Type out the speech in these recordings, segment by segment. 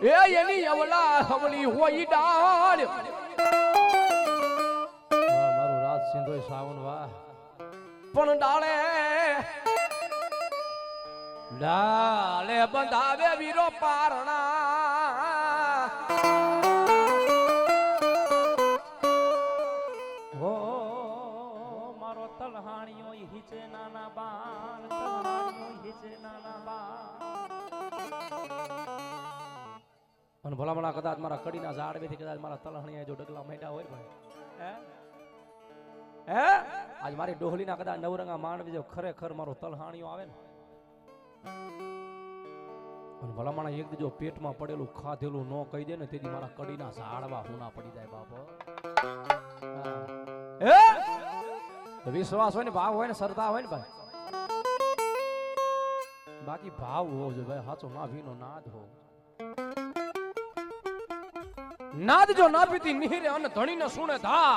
એ એની અવલા હવલી હોય ડાળ મારું રાત સિંધોય સાવન વાહ પણ ડાળે બંધાવે વીરો પારણા હો મારો તલહાણીઓ હિચે નાના બાણ તલહાણીઓ હિચે નાના બાણ અને ભલામણા કદાચ મારા કડીના ઝાડવેથી કદાચ મારા તલહાણીયા જો ડગલા માંડ્યા હોય ભાઈ હે આજ મારી ડોહલીના કદાચ નવરંગા માંડવી જો ખરેખર મારો તલહાણીઓ આવે ને અને ભલામણા એક જો પેટમાં પડેલું ખાધેલું ન કહી દે ને તેથી મારા કડીના ઝાડવા હુના પડી જાય બાપો હે વિશ્વાસ હોય ને ભાવ હોય ને શ્રદ્ધા હોય ને ભાઈ બાકી ભાવ હોવો જોઈએ ભાઈ સાચો નાભીનો નાદ હો નાદ જો ના પીતી નીરે અને ધણીને સુણે ધા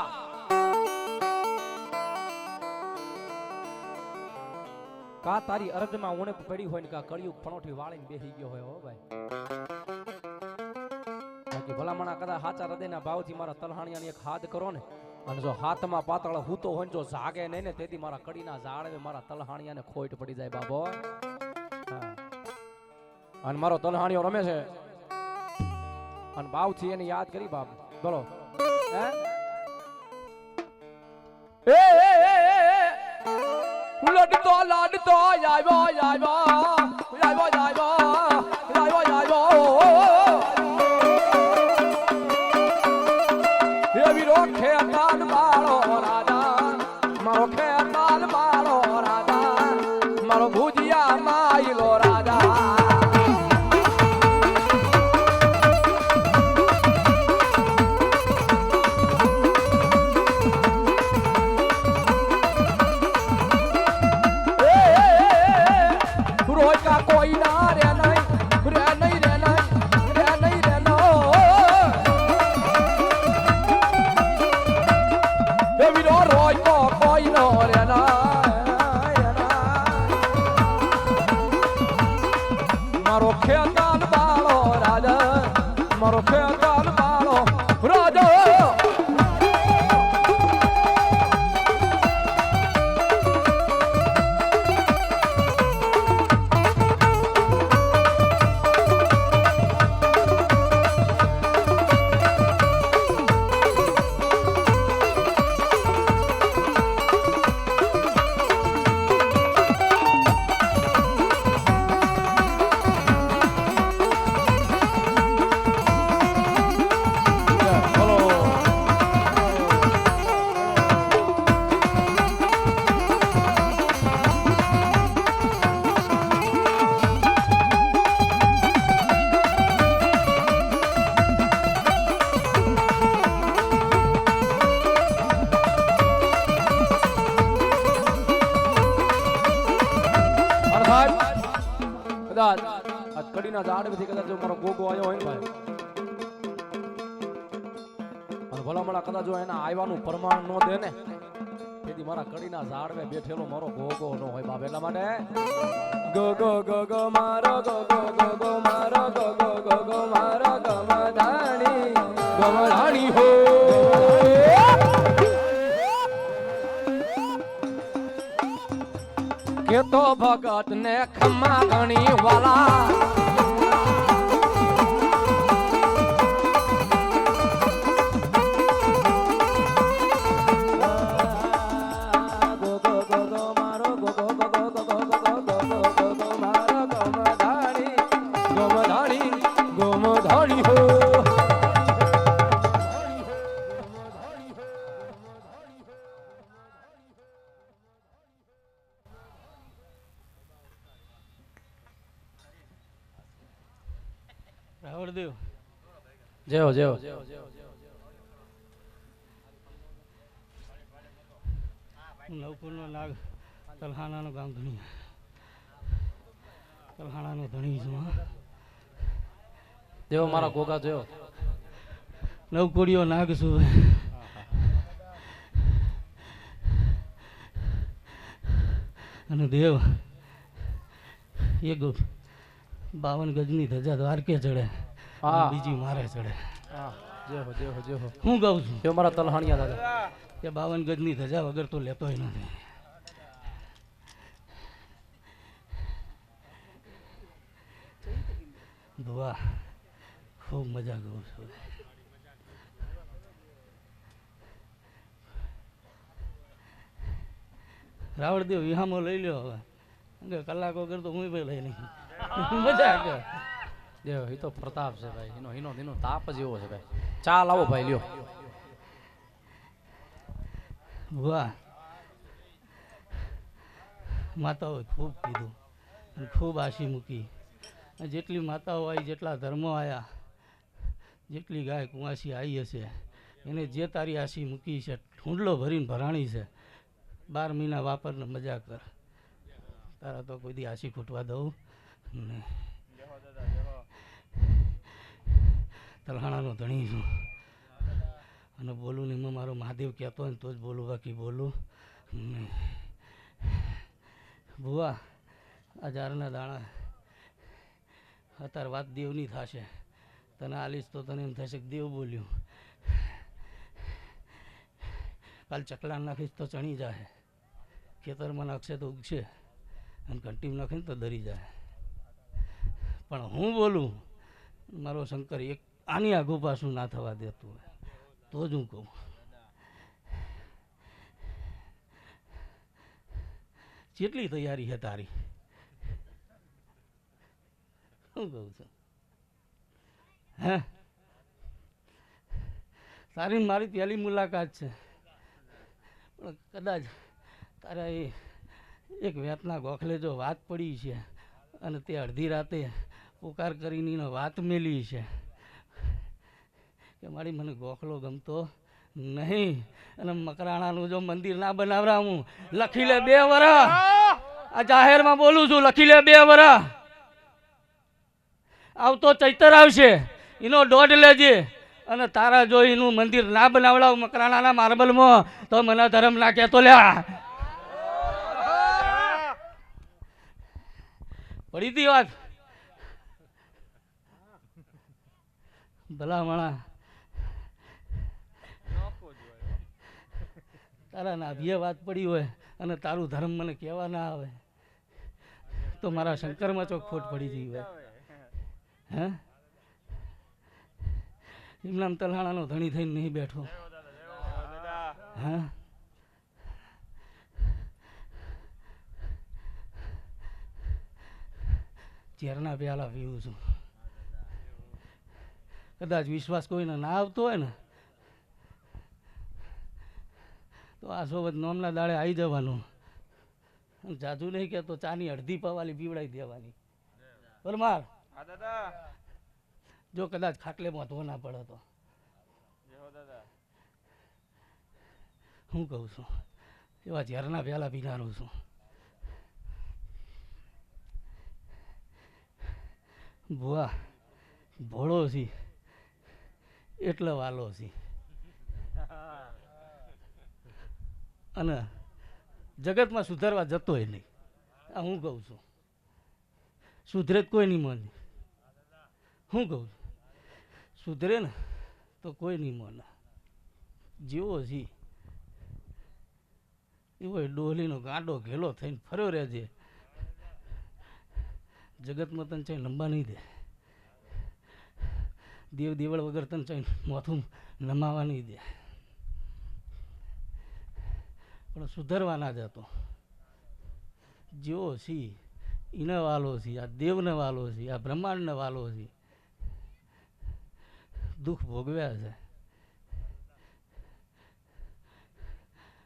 કા તારી અર્ધમાં ઉણપ પડી હોય ને કા કળિયુગ ફણોઠી વાળીને બેસી ગયો હોય હો ભાઈ બાકી ભલામણા કદાચ સાચા હૃદયના ભાવથી મારા તલહાણિયાની એક હાથ કરો ને અને જો હાથમાં પાતળ હૂતો હોય ને જો જાગે નહીં ને તેથી મારા કડીના ઝાડવે મારા તલહાણિયાને ખોટ પડી જાય બાબો અને મારો તલહાણિયો રમે છે અને ભાવથી એને યાદ કરી બાપ બોલો હે લડતો લાડતો આવ્યો હે વીરો ખેતાન બાળો રાજા મારો ખેતાન બાળો રાજા મારો ભુજિયા માયલો રાજા મારો ખેતાન બાળો રાજા મારો ખેતાન બાળો રાજા કડીના ઝાડથી કદાચ જો મારો ગોગો આવ્યો હોય ને ભાઈ અને ભલામણા કદાચ જો એના આવ્યાનું પ્રમાણ ન દે ને તેથી મારા કડીના ઝાડવે બેઠેલો મારો ગોગો ન હોય બાપ એટલા માટે ગો ગો ગો ગો મારો ગો ગો ગો ગો મારો ગો ગો ગો ગો મારો ગમધાણી હો કે તો ભગત ને ખમ્મા ગણી વાલા રાવળદેવ જેવો જેવો નવપુરનો નાગ તલહાણાનો ગામ ધણી તલહાણાનો ધણી છું જેવો મારા ગોગા જેવો નવકોડીઓ નાગ છું અને દેવ એક 52 ગજની ધજા દ્વારકે ચડે હા. બીજી મારે ચડે. હા જે હો જે હો જે હો હું કહું છું તે મારા તલહાણિયા દાદા કે 52 ગજની ધજા વગર તો લેતોય નથી. ભુવા ખૂબ મજા કરું છું. રાવળદેવ વિહામો લઈ લ્યો હવે કે કલાક વગર તો હું લઈ નહીં મજા કે જે હો, ઈ તો પ્રતાપ છે ભાઈ એનો તાપ જ એવો છે ભાઈ ચા લાવો ભાઈ લ્યો ભુવા માતાઓએ ખૂબ કીધું અને ખૂબ આશી મૂકી. અને જેટલી માતાઓ આવી જેટલા ધર્મો આવ્યા જેટલી ગાય કુંવાસી આવી હશે એને જે તારી આશી મૂકી છે ઢૂંઢલો ભરીને ભરાણી છે 12 મહિના વાપરને મજા કર. તારા તો કોઈ દી આશી ખૂટવા દઉં નહીં. તલહાણાનો ધણી છું અને બોલું ને એમાં મારો મહાદેવ કહેતો હોય ને તો જ બોલું બાકી બોલું નહીં. ભુવા આ ઝારના દાણા અત્યારે વાત દેવની થશે. તને આલીશ તો તને એમ થશે કે દેવ બોલ્યું. કાલ ચકલા નાખીશ તો ચણી જાય. ખેતરમાં નાખશે તો ઉગશે અને ઘંટી નાખીને તો દરી જાય. પણ હું બોલું મારો શંકર એક આની આગું પાછું ના થવા દેતું હોય તો જ હું કહું. કેટલી તૈયારી છે તારી? શું કહું છું હે? તારી મારી પહેલી મુલાકાત છે પણ કદાચ તારા એ એક વેતના ગોખલે જો વાત પડી છે અને તે અડધી રાતે પુકાર કરીને એનો વાત મેલી છે કે મારી મને ગોખલો ગમતો નહીં અને મકરાણાનું જો મંદિર ના બનાવરા હું લખી લે 2 વરસ. આ જાહેરમાં બોલું છું લખી લે 2 વરસ. આવતો ચૈતર આવશે એનો દોઢ લેજે અને તારા જો એનું મંદિર ના બનાવડાવ મકરાણાના માર્બલમાં તો મને ધર્મ ના કહેતો લ્યા. પડી હતી વાત ભલા માણા તારા નાભીએ વાત પડી હોય અને તારું ધર્મ મને કહેવા ના આવે તો મારા શંકરમાં ચોક ખોટ પડી ગઈ હોય. હે એમનામ તલહાણાનો ધણી થઈને નહીં બેઠો. હા ઝેરના પ્યાલા પીવું છું. કદાચ વિશ્વાસ કોઈને ના આવતો હોય ને તો આ સોબત નોમના દાડે આવી જવાનું. જાજુ નહીં કે તો ચાની અડધી પવાલી પીવડાવી દેવાની. પરમાર જો કદાચ ખાટલે બાંધવો ના પડે તો હું કહું છું એવા ઝેરના પ્યાલા પીનારું છું. ભુવા ભોળો છી એટલે વાલો છી અને જગતમાં સુધારવા જતોય નહીં. આ હું કહું છું સુધરે કોઈ નહીં માને. હું કહું છું સુધરે ને તો કોઈ નહીં માને. જેવો છી એવો ડોલીનો ગાંડો ઘેલો થઈને ફર્યો રહેજે. જગતમાં તને ચાઈ લંબા નહીં દે. દેવ દેવળ વગર તને ચાઈ માથું નમાવા નહીં દે. પણ સુધરવા ના જતો. જેવો છી એને વાલો છી. આ દેવને વાલો છી. આ બ્રહ્માંડને વાલો છી. દુઃખ ભોગવ્યા છે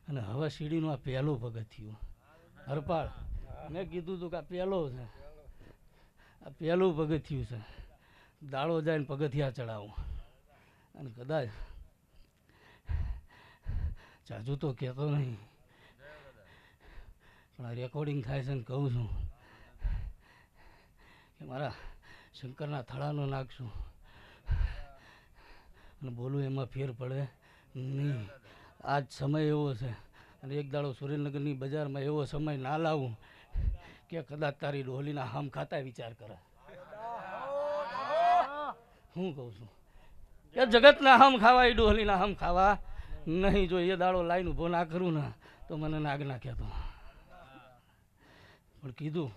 અને હવે સીડીનું આ પહેલું પગથિયું હરપાળ મેં કીધું હતું કે આ પહેલો છે. આ પહેલું પગથિયું છે. દાડો જાય ને પગથિયા ચડાવું અને કદાચ જાજુ તો કહેતો નહીં પણ આ રેકોર્ડિંગ થાય છે ને કહું છું કે મારા શંકરના થડાનો નાખશું અને બોલું એમાં ફેર પડે નહીં. આજ સમય એવો છે અને એક દાડો સુરેન્દ્રનગરની બજારમાં એવો સમય ના લાવું કે કદાચ તારી ડોલીના હામ ખાતા વિચાર કરે. હું કહું છું કે જગતના હમ ખાવા એ ડોહલીના હમ ખાવા નહીં. જો એ દાડો લાઈન ઊભો ના કરું ને તો મને નાગ નાખ્યા તો પણ કીધું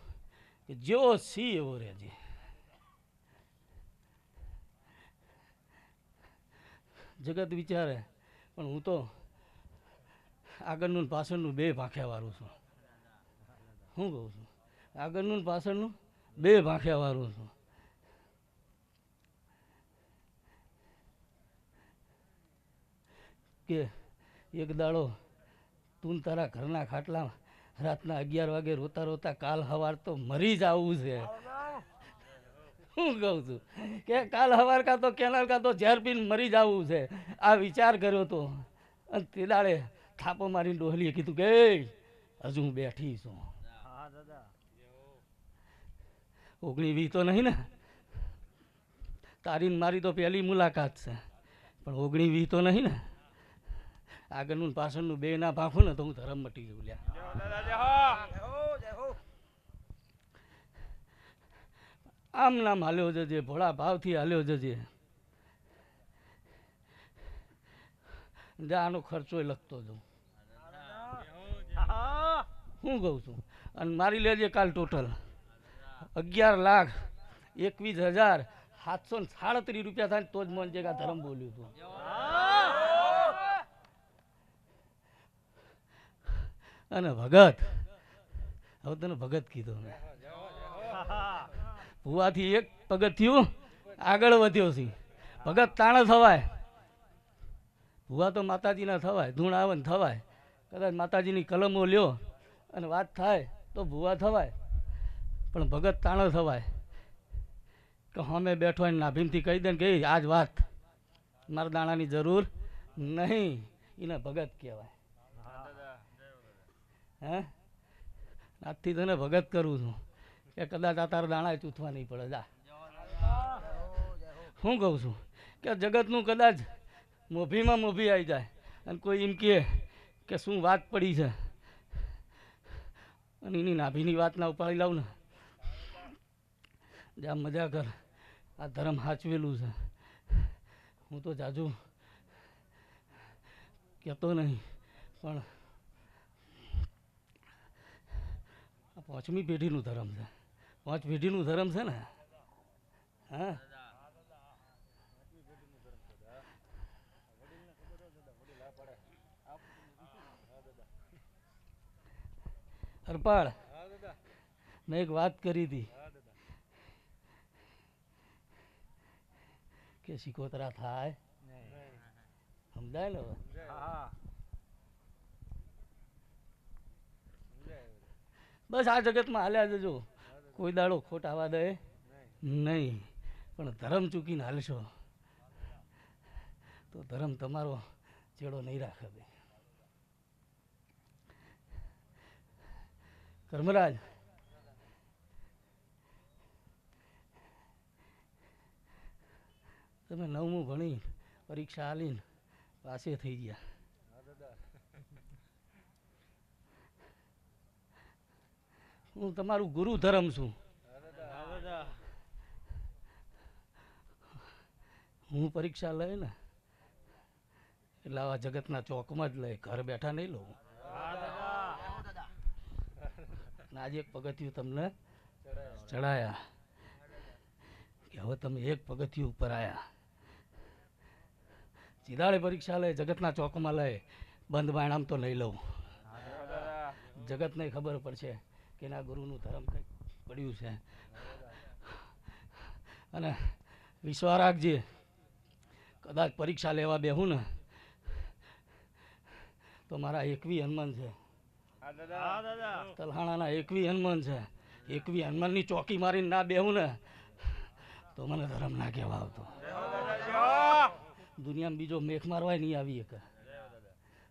કે જેવો સી એવો રહેજે. જગત વિચારે પણ હું તો આગળનું ને પાછળનું બે ભાંખ્યા વાળું છું. શું કહું છું આગળનું ને પાછળનું બે ભાંખ્યા વાળું છું. કે એક દાડો તું તારા ઘરના ખાટલા રાતના 11 વાગે રોતા રોતા કાલ હવાર તો મરી જ આવવું છે. હું કહું છું કે કાલ હવાર કાં તો કેનાલ કાં તો ઝેર પીને મરી જ આવવું છે. આ વિચાર કર્યો તો અને તે દાડે થાપો મારીને ડોહલીએ કીધું કે હજુ હું બેઠી છું. 19-20 તો નહીં ને, તારી ને મારી તો પહેલી મુલાકાત છે પણ 19-20 તો નહીં ને. આગળનું ને પાછળનું બે ના ભાંખું ને તો હું ધરમ મટી ગયું લ્યા. આમ નામ હાલ્યો જજે, ભોળા ભાવથી હાલ્યો જજે. જા આનો ખર્ચો લખતો જાઉં. હું કહું છું અને મારી લેજે કાલ ટોટલ 11,21,737 રૂપિયા થાય તો જ મન જગા ધરમ બોલ્યું હતું. અને ભગત, હવે તને ભગત કીધો મેં. ભુવાથી એક પગથિયું આગળ વધ્યો છે. ભગત તાણ થવાય, ભુવા તો માતાજીના થવાય, ધૂણ આવે ને થવાય. કદાચ માતાજીની કલમો લ્યો અને વાત થાય તો ભુવા થવાય, પણ ભગત તાણ થવાય. કે હમે બેઠો એને નાભીમથી કહી દે ને કે આજ વાત મારા દાણાની જરૂર નહીં, એને ભગત કહેવાય. હે આજથી તને ભગત કરું છું કે કદાચ આ તારા દાણા ચૂથવા નહીં પડે. જા હું કહું છું કે જગતનું કદાચ મોભીમાં મોભી આવી જાય અને કોઈ એમ કહે કે શું વાત પડી છે અને એની નાભીની વાત ના ઉપાડી લાવું ને, જા મજા કર. આ ધર્મ હાચવેલું છે. હું તો જાજુ કહેતો નહીં પણ આ 5મી પેઢીનું ધર્મ છે. 5 પેઢીનું ધર્મ છે ને. હા હરપાળ, મેં એક વાત કરી હતી કે સિકોતરા થાય સમજાય ને. બસ આ જગતમાં હાલ્યા જજો, કોઈ દાડો ખોટ આવવા દે નહીં. પણ ધર્મ ચૂકીને હાલશો તો ધર્મ તમારો ચેડો નહીં રાખે. કર્મરાજ, તમે 9મું ભણી પરીક્ષા આલીને પાસે થઈ ગયા. હું તમારું ગુરુ ધર્મ છું. હું પરીક્ષા લઈ ને એટલે આવા જગતના ચોકમાં જ લઈ, ઘર બેઠા નહીં લઉં. આજે એક પગથિયું તમને ચડાયા કે હવે તમે એક પગથિયું ઉપર આવ્યા. ચિદાડે પરીક્ષા લે, જગતના ચોકમાં લે, બંધ બાયણામ તો નહીં લઉં. જગતને ખબર પડશે કે ના ગુરુનું ધર્મ કંઈક પડ્યું છે. અને વિશ્વાસ રાખજે, કદાચ પરીક્ષા લેવા બેહું ને તો મારા 21 હનુમાન છે. તલહાણાના 21 હનુમાન છે. 21 હનુમાનની ચોકી મારીને ના બેહું ને તો મને ધર્મ ના કહેવા આવતો. દુનિયામાં બીજો મેખ મારવાય નહીં આવી એક.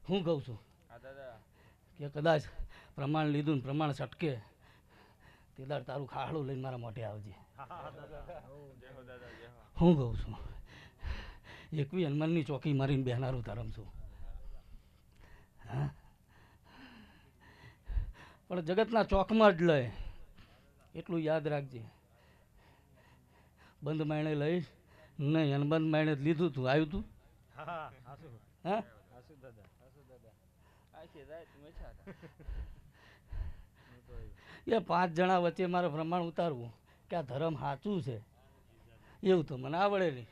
હું કહું છું કે કદાચ પ્રમાણ લીધું ને પ્રમાણ છટકે તે દાડ તારું ખાહડું લઈને મારા મોઢે આવજે. હું કહું છું 21 હનુમાનની ચોકી મારીને બેહનારું ધર્મ છું. હા પણ જગતના ચોકમાં જ લે એટલું યાદ રાખજે. બંધ માયણે લઈ નહીં હનુમાન માઈને જ લીધું તું આવ્યું તું હા હાસુ હા હાસુ દાદા એ 5 જણા વચ્ચે મારે પ્રમાણ ઉતારવું કે આ ધર્મ સાચું છે એવું તો મને આવડે નહીં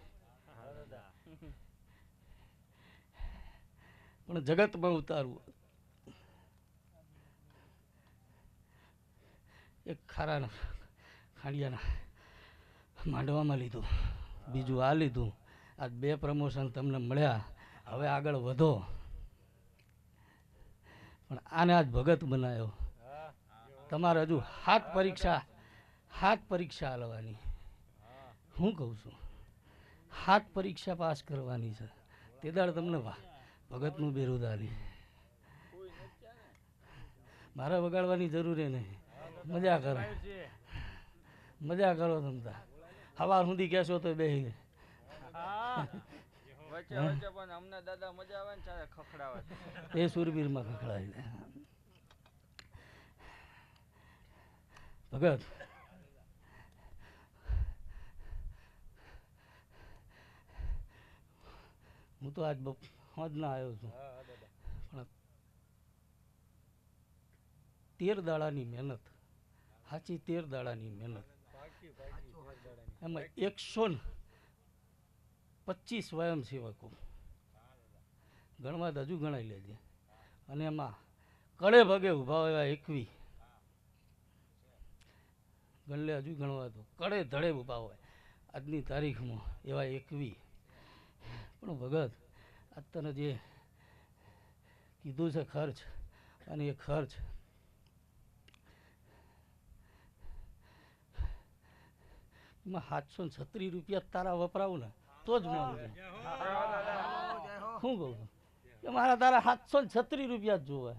પણ જગતમાં ઉતારવું એક ખારાના ખાડિયાના માંડવામાં લીધું બીજું આ લીધું આ 2 પ્રમોશન તમને મળ્યા હવે આગળ વધો પણ આને આજ ભગત બનાવ્યો તમારે હજુ 7 પરીક્ષા હાલવાની હું કહું છું 7 પરીક્ષા પાસ કરવાની છે તે દાડ તમને ભગતનું બિરુદ આલી મારે વગાડવાની જરૂર નહીં મજા કરો તમતા સવાર સુધી કહેશો તો બેહી એ સુરબીરમાં ખખડાવી દે ભગત હું તો આજ હોજ ના આવ્યો છું પણ 13 દાડાની મહેનત સાચી 13 દાડાની મહેનત એમાં 125 સ્વયંસેવકો ગણવા હજુ ગણાઈ લેજે અને એમાં કડે ભગે ઉભા એવા 21 ગણલે હજુ ગણવા તો કડે ધડે ઉભા હોય આજની તારીખમાં એવા 21 પણ ભગત આજ તને જે કીધું છે ખર્ચ અને એ ખર્ચ એમાં 736 રૂપિયા તારા વપરાવું ને તો જ માનું છું શું કહું છું કે મારા તારા 736 રૂપિયા જ જોવે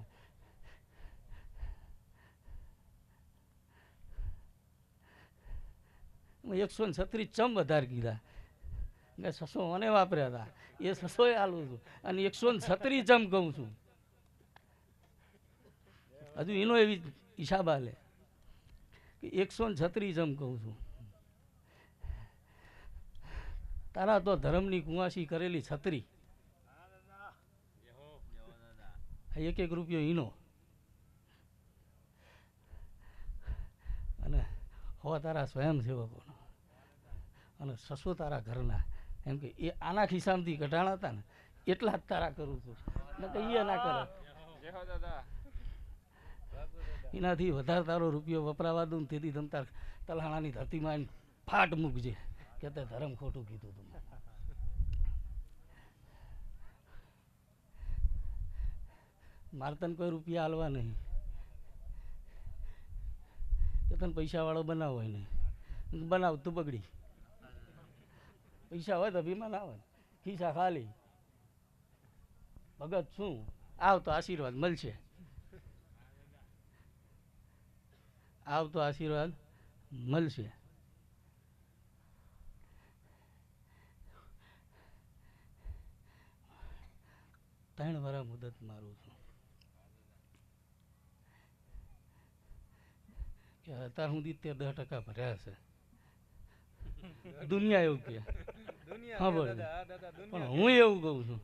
136 ચમ વધારે કીધા મેં 600 મને વાપર્યા હતા એ 600 આલું છું અને 136 ચમ કહું છું હજુ એનો એવી હિસાબ હાલે કે 136 ચમ કહું છું તારા તો ધર્મની કુંવાસી કરેલી છત્રી 1 રૂપિયો ઈનો અને 100 તારા સ્વયંસેવકોનો અને 600 તારા ઘરના એમ કે એ આના ખિસ્સામાંથી ઘટાડા હતા ને એટલા જ તારા કરું છું ને કે એ ના કરે એનાથી વધારે તારો રૂપિયો વપરાવા દઉં તેથી તમ તાર તલહાણાની ધરતીમાં ફાટ મૂકજે કે તે ધર્મ ખોટું કીધું તું મારે તને કોઈ રૂપિયા હાલવા નહીં કે તને પૈસા વાળો બનાવો હોય નહીં બનાવ તું બગડી પૈસા હોય તો અભિમાન આવે ખિસ્સા ખાલી ભગત શું આવ તો આશીર્વાદ મળશે આવ તો આશીર્વાદ મળશે 3 વર્ષ મુદત મારું છું કે અત્યાર સુધી 10% ભર્યા છે દુનિયા એવું કે હા બોલ પણ હું એવું કહું છું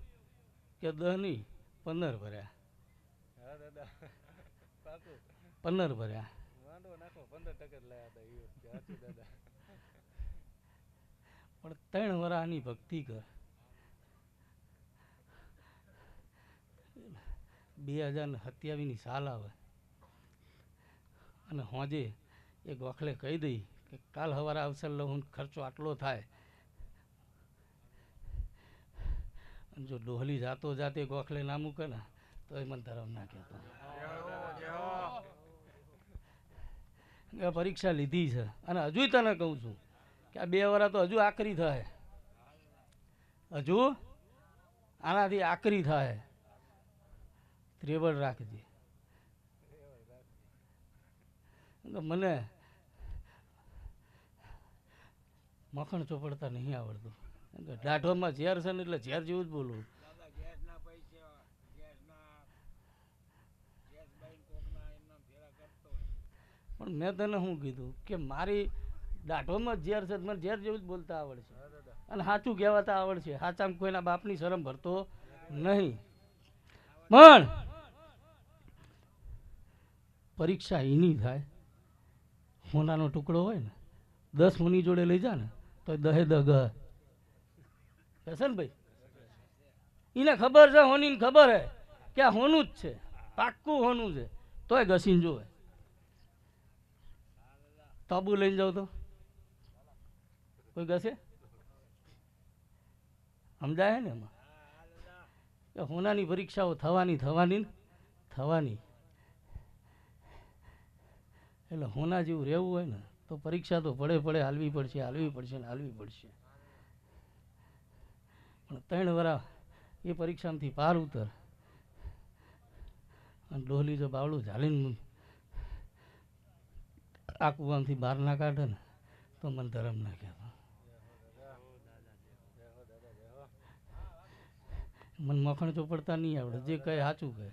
કે 10 નહીં 15 ભર્યા 15 ભર્યા પણ 3 વર્ષ આની ભક્તિ કર 2027 સાલ આવે અને હોજે એ ગોખલે કહી દઈ કે કાલ સવારે આવશે લઉં ખર્ચો આટલો થાય અને જો ડોહલી જાતો જાતે ગોખલે ના મૂકે ને તો એ મને ધર્મ ના કહેતો પરીક્ષા લીધી છે અને હજુ તને કહું છું કે આ 2 વર્ષ તો હજુ આકરી થાય હજુ આનાથી આકરી થાય ત્રેવડ રાખજે મને મખણ ચોપડતા નહીં આવડતું દાઢોમાં ઝેર છે ને એટલે ઝેર જેવું જ બોલવું પણ મેં તને શું કીધું કે મારી દાઢોમાં ઝેર છે મને ઝેર જેવું જ બોલતા આવડે છે અને સાચું કહેવાતા આવડશે. સાચામાં કોઈના બાપની શરમ ભરતો નહીં. પણ પરીક્ષા એની થાય, હોનાનો ટુકડો હોય ને 10 હોની જોડે લઈ જા ને તો 10 10 ગહ કહેશે ને ભાઈ. એને ખબર છે, હોનીને ખબર હે કે આ હોનું જ છે, પાક્કું હોનું છે, તોય ઘસીને જોવે. તાબુ લઈને જાવ તો કોઈ ઘસે? સમજાય ને એમાં કે હોનાની પરીક્ષાઓ થવાની. એટલે હોના જેવું રહેવું હોય ને તો પરીક્ષા તો પડે હાલવી પડશે. પણ 3 વર્ષ એ પરીક્ષામાંથી પાર ઉતર અને ડોહલી જો બાવળું ઝાલીને આ કુવામાંથી બહાર ના કાઢે ને તો મને ધરમ ના કહેતો. મને મખણ ચોપડતા નહીં આવડે, જે કહે સાચું કહે.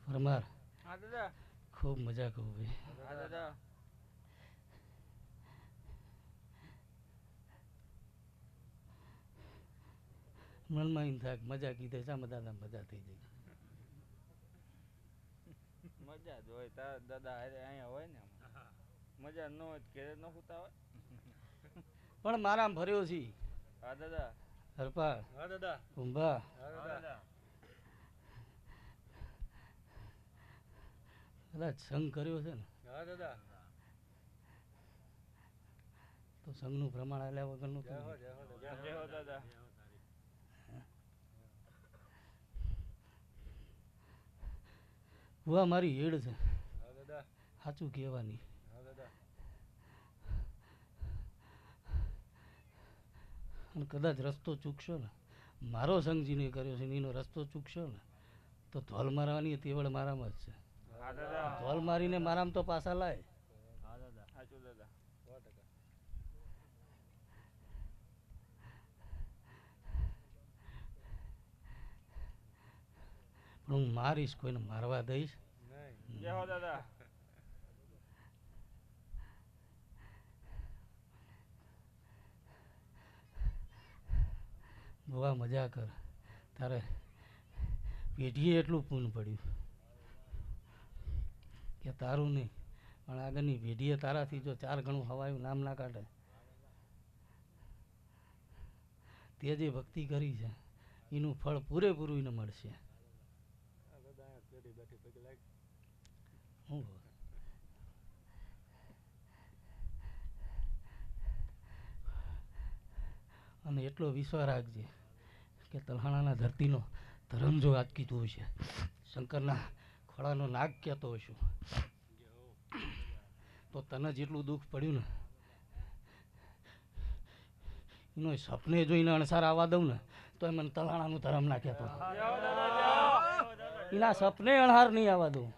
પરમાર ખૂબ મજા કહું ભાઈ. મનમાં એમ થાય મજા કીધે શા દાદા મજા થઈ જાય. મજા જ હોય તાર દાદા અહીંયા હોય ને, મજા ન હોય ઘેરે ન હોતા હોય. પણ મારા ભર્યો છે. હા દાદા. હરપાળ. હા દાદા. કુંભા. હા દાદા. કદાચ સંગ કર્યો છે ને. હા દાદા. તો સંઘનું પ્રમાણ આલ્યા વગરનું તો જય હો દાદા. ભુવા મારી હેડ છે, હા દાદા. સાચું કહેવાની. હા દાદા. અને કદાચ રસ્તો ચૂકશો ને, મારો સંઘજીને કર્યો છે ને એનો રસ્તો ચૂકશો ને તો ધોલ મારવાની તેવડ મારામાં જ છે. હા દાદા. ધોલ મારીને મારામાં તો પાછા લાય. હા દાદા. સાચું દાદા. 100%. પણ હું મારીશ, કોઈને મારવા દઈશ નહીં. જય હો દાદા. ભુવા મજા કર. તારે પેઢીએ એટલું પૂન પડ્યું કે તારું નહીં પણ આગળની પેઢીએ તારાથી જો 4 ગણું હવાયું નામ ના કાઢે. તે જે ભક્તિ કરી છે એનું ફળ પૂરેપૂરું એને મળશે. હું અને એટલો વિશ્વાસ રાખજે કે તલહાણાના ધરતીનો ધર્મ જો આજ કીધું હશે, શંકરના ખોળાનો નાગ કહેતો હશું, તો તને જેટલું દુઃખ પડ્યું ને એનો સપને જોઈને અણસાર આવવા દઉં ને તો એ મને તલહાણાનું ધર્મ ના કહેતો. એના સપને અણહાર નહીં આવવા દઉં.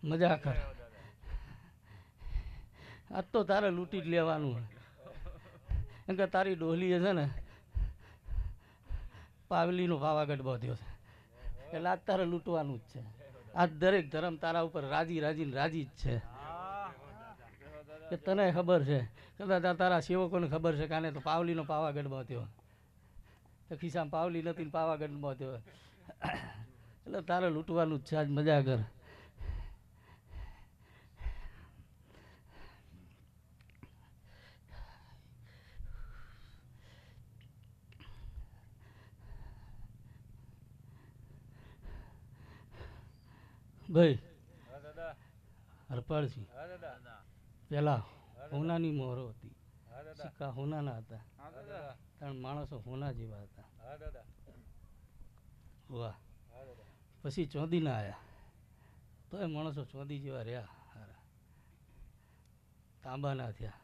મજા કર. આજ તો તારે લૂંટી જ લેવાનું. એમ કે તારી ડોહલીએ છે ને પાવલીનો પાવાગઢ બાંધ્યો છે એટલે આજ તારે લૂંટવાનું જ છે. આજ દરેક ધર્મ તારા ઉપર રાજી જ છે. કે તને ખબર છે, કદાચ તારા સેવકોને ખબર છે કે આને તો પાવલીનો પાવાગઢ બાંધ્યો, તો ખિસ્સામાં પાવલી નથી પાવાગઢ બાંધ્યો, એટલે તારે લૂંટવાનું જ છે. આજ મજા કર. ભાઈ હા દાદા. હરપાળસિંહ હા દાદા. પેલા હોનાની મોહરો હતી, હા દાદા. સિક્કા હોનાના હતા, હા દાદા. 3 માણસો હોના જેવા હતા. હા દાદા. વાહ. હા દાદા. પછી ચોંદીના આવ્યા તો એ માણસો ચોંદી જેવા રહ્યા, હારા તાંબાના થયા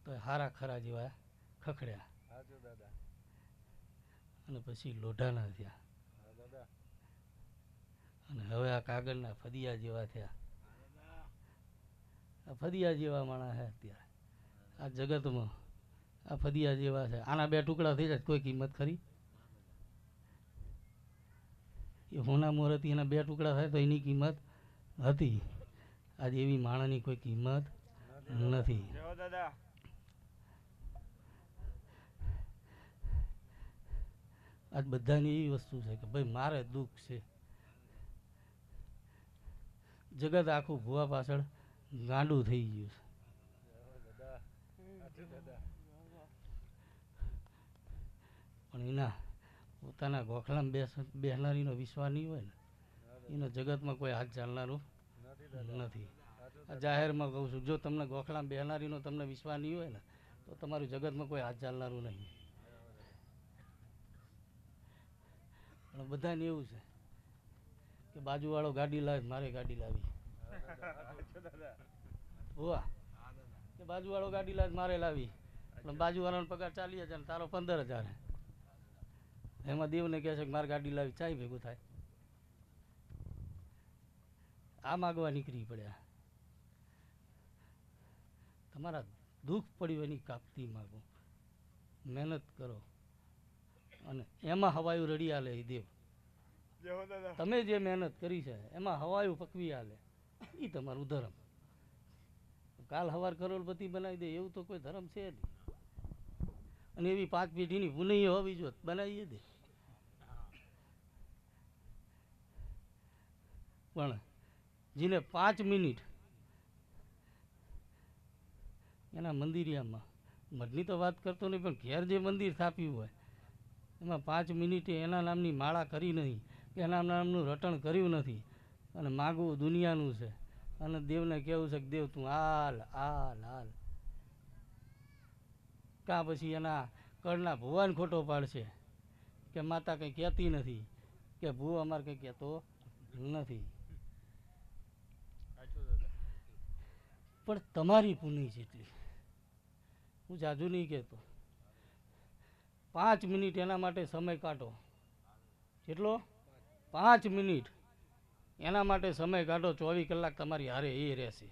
તો એ હારા ખરા જેવા ખખડ્યા, સાચું દાદા. અને પછી લોઢાના થયા, હા દાદા. અને હવે આ કાગળના ફદિયા જેવા થયા. આ ફદિયા જેવા માણસ છે અત્યારે આ જગતમાં. આ ફદિયા જેવા છે. આના 2 ટુકડા થઈ જાય કોઈ કિંમત ખરી? એ હોના મોરથી એના 2 ટુકડા થાય તો એની કિંમત હતી. આજે એવી માણસની કોઈ કિંમત નથી. જય હો દાદા. આજ બધાની એવી વસ્તુ છે કે ભાઈ મારે દુઃખ છે. જગત આખું ભૂવા પાછળ ગાંડું થઈ ગયું છે. પણ એના પોતાના ગોખલામાં બેસનારીનો વિશ્વાસ નહીં હોય ને એનો જગતમાં કોઈ હાથ ચાલનારું નથી. આ જાહેરમાં કહું છું, જો તમને ગોખલામાં બેસનારીનો તમને વિશ્વાસ નહીં હોય ને તો તમારું જગતમાં કોઈ હાથ ચાલનારું નહીં. પણ બધાને એવું છે કે બાજુવાળો ગાડી લાવે મારે ગાડી લાવી. હોવા કે બાજુવાળો ગાડી લાવે મારે લાવી. પણ બાજુવાળાનો પગાર 40,000 તારો 15,000. એમાં દેવને કહે છે કે મારે ગાડી લાવી, ચાય ભેગું થાય. આ માગવા નીકળી પડ્યા. તમારા દુઃખ પડ્યું એની કાપતી માગો, મહેનત કરો અને એમાં હવાયું રડી આલે એ દેવ. જય હો દાદા. તમે જે મહેનત કરી છે એમાં હવાયું પકવી આલે એ તમારું ધર્મ. કાલ હવાર કરોડપતિ બનાવી દે એવું તો કોઈ ધર્મ છે નહીં. અને એવી 5 પેઢીની પુનઃ હોવી જો બનાવીએ દે. પણ જેને 5 મિનિટ એના મંદિરિયામાં, મઢની તો વાત કરતો નહીં, પણ ઘેર જે મંદિર સ્થાપ્યું હોય એમાં 5 મિનિટે એના નામની માળા કરી નહીં કે એના નામનું રટણ કર્યું નથી અને માગવું દુનિયાનું છે અને દેવને કહેવું છે કે દેવ તું હાલ હાલ હાલ. કાં પછી એના કળના ભુવાને ખોટો પાડશે કે માતા કંઈ કહેતી નથી કે ભૂવો અમારે કંઈ કહેતો નથી. પણ તમારી પુણ્ય જેટલી, હું જાજુ નહીં કહેતો, 5 મિનિટ એના માટે સમય કાઢો. કેટલો? 5 મિનિટ એના માટે સમય કાઢો. 24 કલાક તમારી હારે એ રહેશે.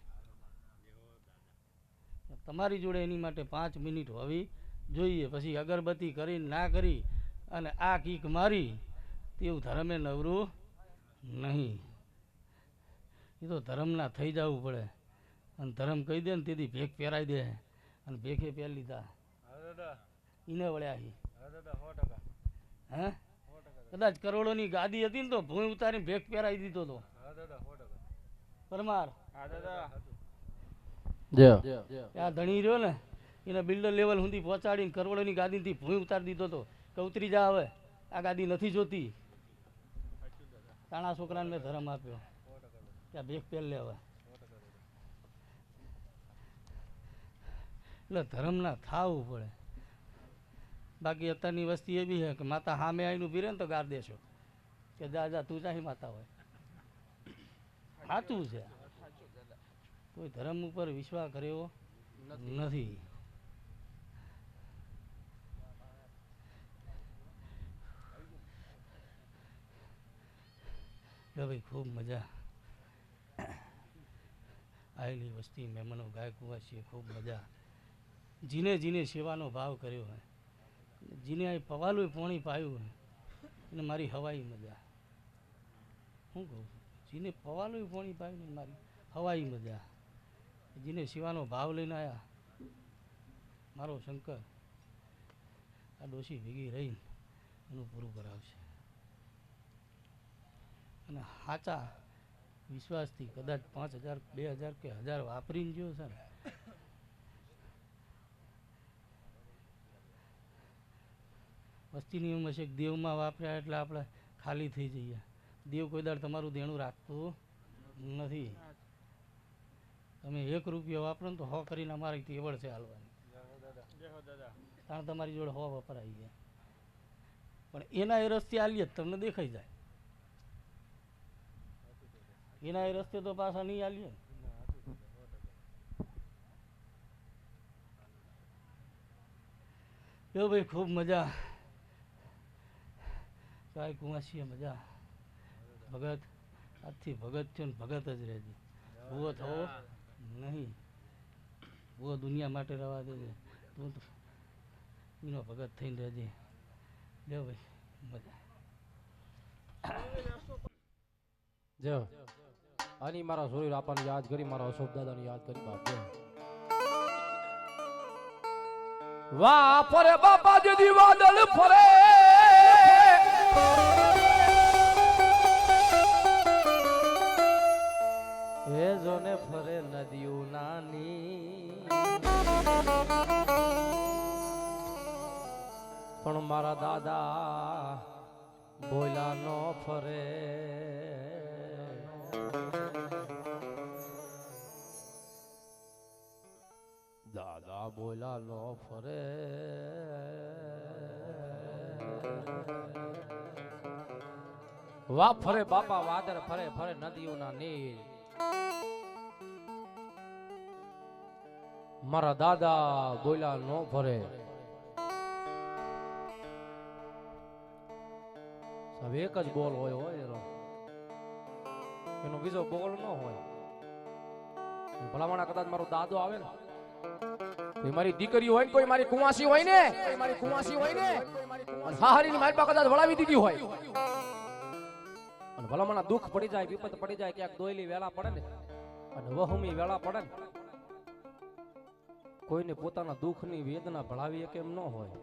તમારી જોડે એની માટે 5 મિનિટ હોવી જોઈએ. પછી અગરબત્તી કરી ના કરી અને આ કીક મારી તેવું ધર્મે નવરું નહીં. એ તો ધર્મના થઈ જવું પડે. અને ધર્મ કહી દે ને તેથી ભેખ પહેરાઈ દે અને ભેખે પહેરી લીધા એને વળ્યા હી. હે કદાચ કરોડોની ગાદી હતી ને તો ભૂંય ઉતારીને ભેખ પહેરાઈ દીધો તો પરમાર. આ ધણી રહ્યો ને એને બિલ્ડર લેવલ સુધી પહોંચાડીને કરોડોની ગાદીથી ભૂંય ઉતારી દીધો તો કે ઉતરી જા, હવે આ ગાદી નથી જોતી. તાણા છોકરાને મેં ધર્મ આપ્યો કે આ ભેખ પહેર લે હવે. એટલે ધર્મના થાવું પડે. બાકી અત્યારની વસ્તી એવી છે કે માતા સામે આવીને ઊભી રહે ને તો ગાર દેશો કે જા જા તું ચાહી માતા હોય. સાચું છે. કોઈ ધર્મ ઉપર વિશ્વાસ કર્યો નથી. ભાઈ ખૂબ મજા આવેલી વસ્તી, મહેમાનો, ગાયક વાસીએ ખૂબ મજા. જીને જીને સેવાનો ભાવ કર્યો હોય, જીને આ પવાલું પાણી પાયું હોય એને મારી હવાઈ મજા. શું કહું છું, જીને પવાલું પાણી પાયું ને મારી હવાઈ મજા. જીને સેવાનો ભાવ લઈને આવ્યા મારો શંકર આ ડોશી ભેગી રહીને એનું પૂરું કરાવશે. અને સાચા વિશ્વાસથી કદાચ 5,000 2,000 કે 1,000 વાપરીને ગયો છે ને વસ્તીની એમ હશે કે દેવમાં વાપર્યા એટલે આપણે ખાલી થઈ જઈએ. દેવ કોઈ દાડ તમારું દેણું રાખતું નથી. તમે 1 રૂપિયો વાપરો ને તો 100 કરીને અમારી તેવડ છે હાલવાની. કારણ તમારી જોડે 100 વપરાઈ જાય. પણ એના એ રસ્તે હાલીએ તમને દેખાઈ જાય. એના એ રસ્તે તો પાછા નહીં હાલીએ. જો ભાઈ ખૂબ મજા. કાંઈ કુંવાસીએ મજા. ભગત આજથી ભગત છે ને ભગત જ રહેજે. ભૂવો થવો નહીં. ભૂવો દુનિયા માટે રવા દેજે. તું એનો ભગત થઈને રહેજે. લ્યો ભાઈ મજા. જો આની મારા સૂર્ય રાપાને યાદ કરી, મારા અશોક દાદાને યાદ કરી બાપ જો. વાહ ફરે બાપા જેદી વાદળ ફરે, હે જોને ફરે નદીઓ નાની, પણ મારા દાદા બોલા નો ફરે. દાદા બોલા નો ફરે. વાહ ફરે બાપા વાદળ ફરે, ફરે નદીઓના નીર, મારા દાદા બોલા નો ફરે. સાહેબ એક જ બોલ હોય એનો બીજો બોલ ન હોય. ભલામણા કદાચ મારો દાદો આવે ને, કોઈ મારી દીકરી હોય ને, કોઈ મારી કુંવાસી હોય ને, કોઈ મારી કુંવાસી હોય ને, હાહરીની મારી પાસે કદાચ વળાવી દીધી હોય, અને ભલામણા દુઃખ પડી જાય, વિપત પડી જાય, ક્યાંક દોયલી વેલા પડે ને, અને વહુમી વેલા પડે ને, કોઈને પોતાના દુઃખની વેદના ભળાવી કે એમ ન હોય.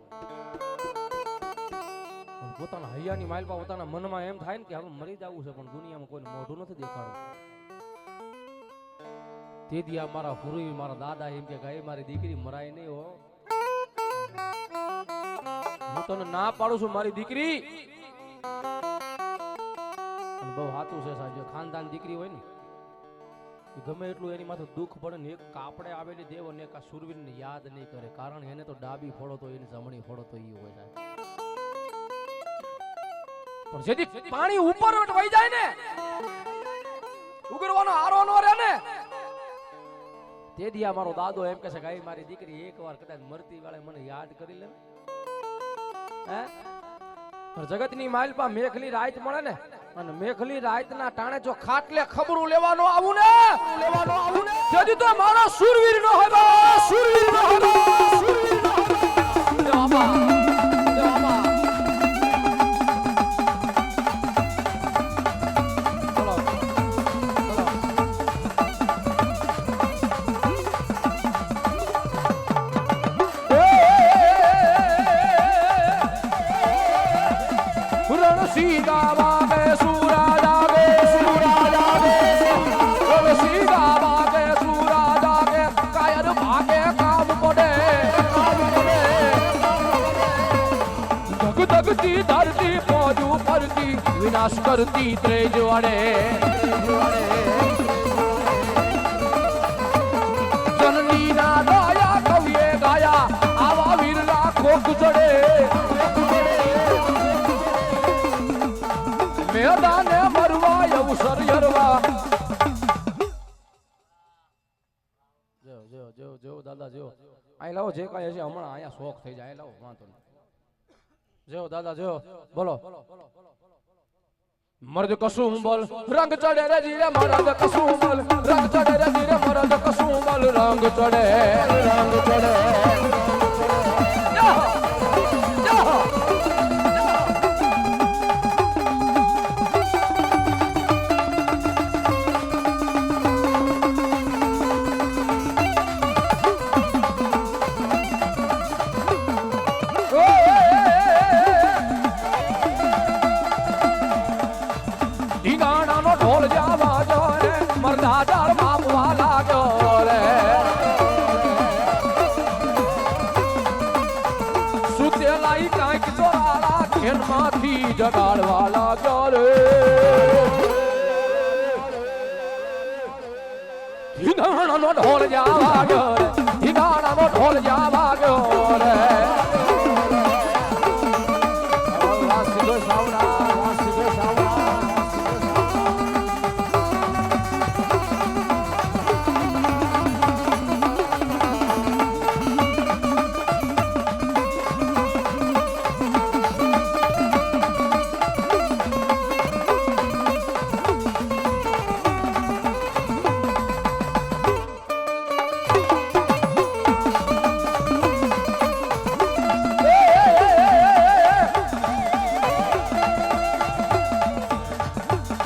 પોતાના હૈયાની માલપા પોતાના મનમાં એમ થાય ને કે હવે મરી જવું છે, પણ દુનિયામાં કોઈને મોઢું નથી દેખાડવું. તે દી આ મારા ગુરુ મારા દાદા એમ કે ગાય મારી દીકરી મરાય નહીં હો, હું તને ના પાડું છું મારી દીકરી. બહુ સાચું છે સાહેબ, જે ખાનદાન દીકરી હોય ને એ ગમે એટલું એની માથે દુઃખ પડે ને, એક કાપડે આવેલી દેવ અને એક આ સુરવીરને યાદ નહીં કરે, કારણ એને તો ડાબી ફોડો તો એને જમણી ફોડો તો એ હોય સાહેબ. પણ જેથી પાણી ઉપર વહી જાય ને, ઉગરવાનો આરો નો રહે ને, તે દી આ મારો દાદો એમ કહે છે કે મારી દીકરી એકવાર કદાચ મરતી વાળે મને યાદ કરી લે. હે જગતની માલપા મેઘલી રાત મળે ને, અને મેઘલી રાતના ટાણે જો ખાટલે ખબરું લેવાનો આવું ને, તેથી તો મારો સુરવીર નો હોય, સુરવીર નો હોય, સુરવીર નો હોય. ધરતી પોજુ ફરતી વિનાશ કરતી ત્રેજ વડે, જનની ના દયા કવિએ ગાયા આવા વીરના કોક ચડે, મેદાને મરવા અવસર યરવા. જો દાદા જો અહીં લાવો, જે કાંઈ હશે હમણાં અહીંયા શોખ થઈ જાય, લાવો વાંધો નહીં. જો દાદા જો બોલો. મર્દ કશું બોલ રંગ ચડે રે જીરે, મર્દ કશું બોલ રંગ ચડે રે જીરે, મર્દ કશું બોલ રંગ ચડે, રંગ ચડે. ઢોલ જાવા જો રે, મરદા દાળ માપવા લાગ્યો રે, સુતેલાઈ કાંઈક ચોરાળા ખેલમાંથી જગાડવા લાગ્યો રે, હિંગાણાનો ઢોલ જાવા ગયો રે, હિંગાણાનો ઢોલ જાવા ગયો રે.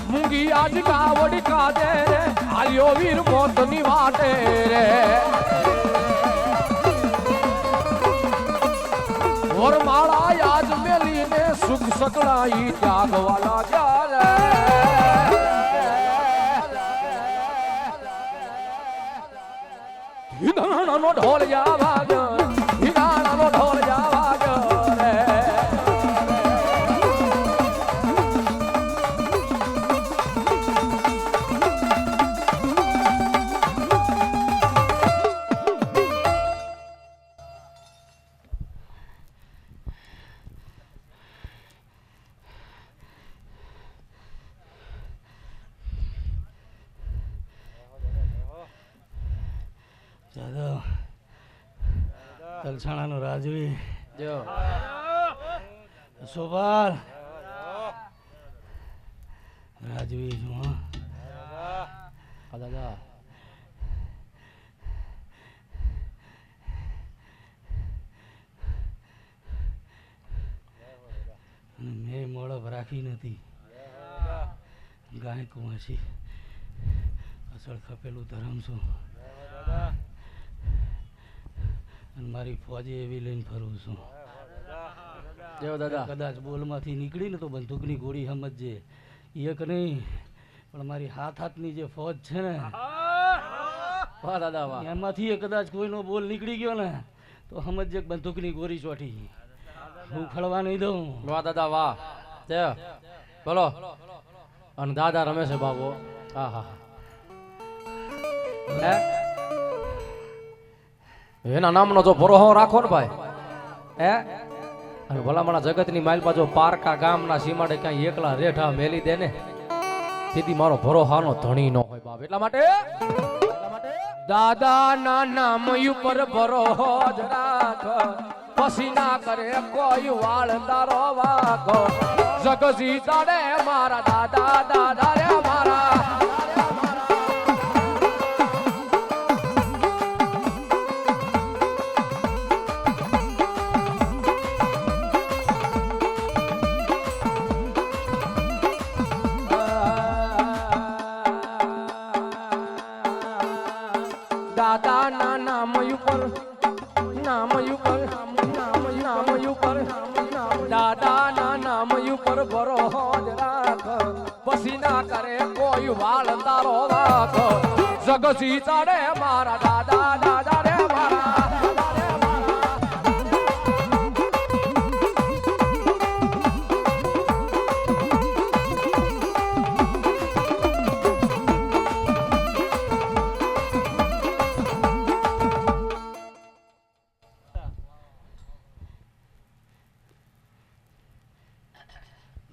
મૂંગી આજ કાવડી કાદે રે આલ્યો વીર મોતની વાટે રે વરમાળા યાદ મેલીને સુખ સકળાઈ ત્યાગવા લાગ્યા રે હિંગાણાનો ઢોલ જા વાગ્યો હિંગાણાનો ઢોલ જા વાગ્યો રે જાદવ તલસાણાનો રાજવી જો સોપાલ રાજવી છું હા દાદા અને મેં મોડપ રાખી નથી ગાય કુંવાસી અસળ ખપેલું ધરમ છું અને મારી ફોજે એવી લઈને ફરું છું જો દાદા કદાચ બોલમાંથી નીકળી ને તો બંદૂકની ગોળી સમજજે એક નહીં પણ મારી હાથની જે ફોજ છે ને વાહ દાદા વાહ એમાંથી એ કદાચ કોઈનો બોલ નીકળી ગયો ને તો સમજજે કે બંદૂકની ગોળી ચોટી હું ખડવા નહીં દઉં વાહ દાદા વાહ જય બોલો અને દાદા રમે છે બાબુ હા હા હે એના નામનો જો ભરોહો રાખો ને ભાઈ હે અને ભલામણા જગતની માલપા જો પારકા ગામના સીમાડે ક્યાંય એકલા રેઠા મેલી દે ને તેથી મારો ભરોહાનો ધણી નો હોય બાપ એટલા માટે દાદા ના નામ ઉપર ભરોહો જ રાખ પછી ના કરે કોઈ વાળ તારો વાક જગજી તાડે મારા દાદા દાદા રે મારા દાદા ના નામ ઉપર દાદા ના નામ ઉપર ભરોહો જ રાખ પછી ના કરે કોઈ વાળ તારો વાક જગજી તારે મારા દાદા દાદા રે મારા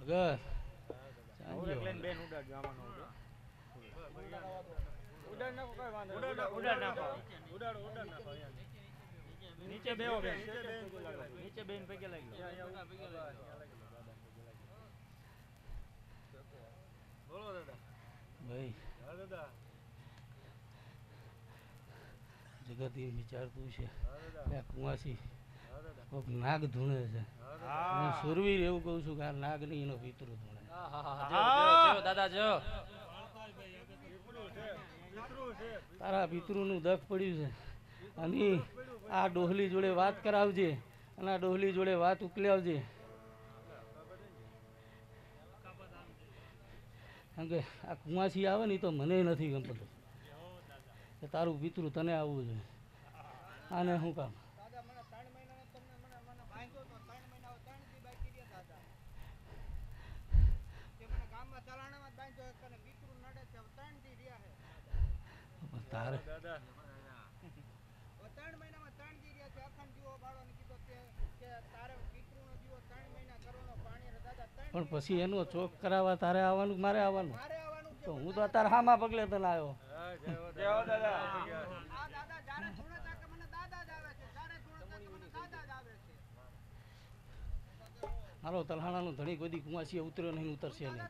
વગર નીચે બેહો બેન નીચે બેન પગે લાગી બોલો દાદા ભાઈ દાદા જગત એ વિચારતું છે કે આ કુંવાસી કોઈક નાગ ધૂણે છે હું સુરવીર એવું કહું છું કે આ નાગ નહીં એનો પિતૃ ધૂણે દાદા જો તારા પિતૃનું દખ પડ્યું છે અને આ ડોહલી જોડે વાત કરાવજે અને આ ડોહલી જોડે વાત ઉકલાવજે કારણ કે આ કુંવાસી આવે ને તો મને નથી ગમતું કે તારું પિતૃ તને આવવું જોઈએ આને શું કામ તારે પણ પછી એનું ચોક કરાવવા તારે આવવાનું મારે આવવાનું તો હું તો અત્યારે હામાં પગલે તને આવ્યો મારો તલહાણાનો ધણી કોઈ દી કુંવાસી ઉતર્યો નહીં ઉતરશે નહીં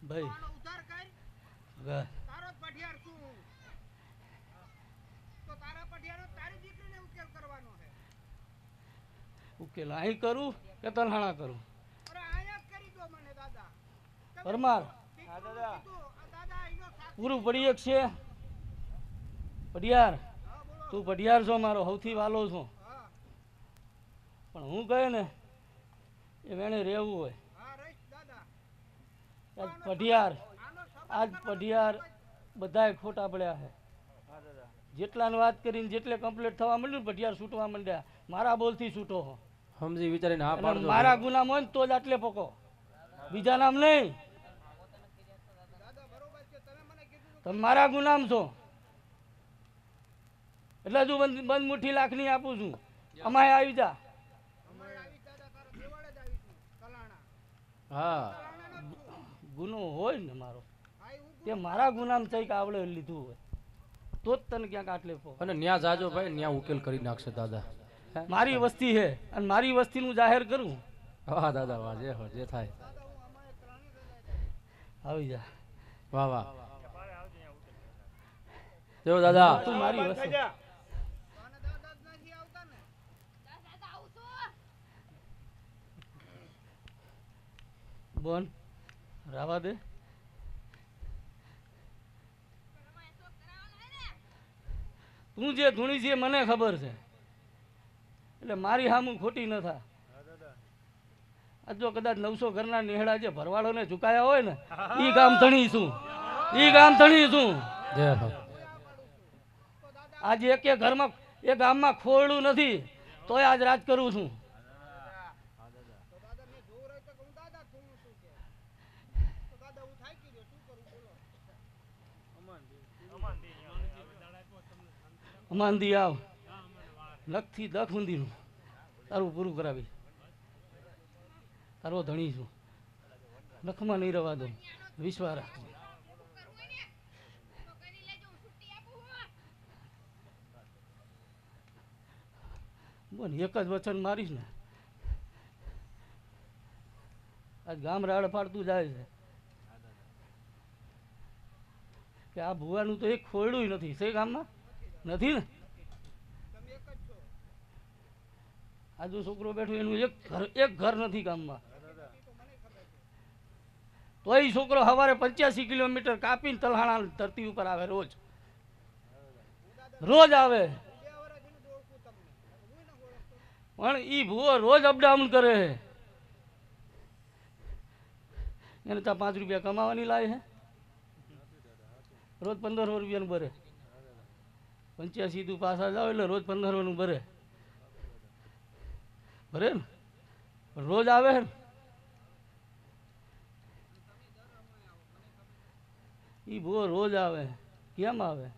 ભાઈ ઉકેલ અહીં કરું કે તલહાણા કરું પરમાર હા દાદા પૂરું પડી એક છે પઢિયાર તું પઢિયાર છો મારો સૌથી વાલો છો પણ હું કહે ને એ વેણે રહેવું હોય આજ પઢિયાર બધાય ખોટા પડ્યા છે હા દાદા જેટલાને વાત કરીને જેટલે કમ્પ્લીટ થવા માંડ્યું ને પઢિયાર છૂટવા માંડ્યા મારા બોલથી છૂટો હો સમજી વિચારીને હા અને પાડજો મારા ગુનામ હોય ને તો જ આટલે પકો બીજા નામ નહીં તમે મારા ગુનામ છો એટલે જ હું બંધ મુઠ્ઠી લાખની આપું છું અમાય આવી જા હા ગુનો હોય ને મારો તે મારા ગુનામ કંઈક આવડે લીધું હોય તો જ તને ક્યાંક આટલે પો અને ન્યા જાજો ભાઈ ન્યા ઉકેલ કરી નાખશે દાદા હે? મારી વસ્તી છે અને મારી વસ્તીનું જાહેર કરું વાહ દાદા વાહ જે થાય આવી જા વાહ વાહ જો દાદા તું મારી વસ્તી બોન રાવા દે તું જે ધૂણી છે મને ખબર છે એટલે મારી હામું ખોટી ન થા આ જો કદાચ 900 ઘરના નેહડા જે ભરવાડોને ઝુકાયા હોય ને ઈ ગામ ધણી છું જય હો આજે એક ઘરમાં એ ગામમાં ખોરડું નથી તોય આજ રાજ કરું છું અમાનદી આવ લખથી દખ ઊંધીનું તારું પૂરું કરાવી તારો ધણી છું લખમાં નહીં રવા દઉં વિશ્વાસ રાખજો બોલ એક જ વચન મારીશ ને આજ ગામ રાડ પાડતું જાય છે કે આ ભુવાનું તો એક ખોરડું નથી છે ગામમાં નથી ને આજુ છોકરો બેઠો એનું એક ઘર નથી ગામમાં તો એ છોકરો સવારે 85 કિલોમીટર કાપીને તલહાણા ધરતી ઉપર આવે રોજ આવે પણ ઈ ભૂવો રોજ અપડાઉન કરે છે એને ત્યાં 5 રૂપિયા કમાવાની લાય છે રોજ 1500 રૂપિયાનું ભરે 85 તું પાછા જાવ એટલે રોજ 1500 નું ભરે ને પણ રોજ આવે ને ઈ ભૂવો રોજ આવે કેમ આવે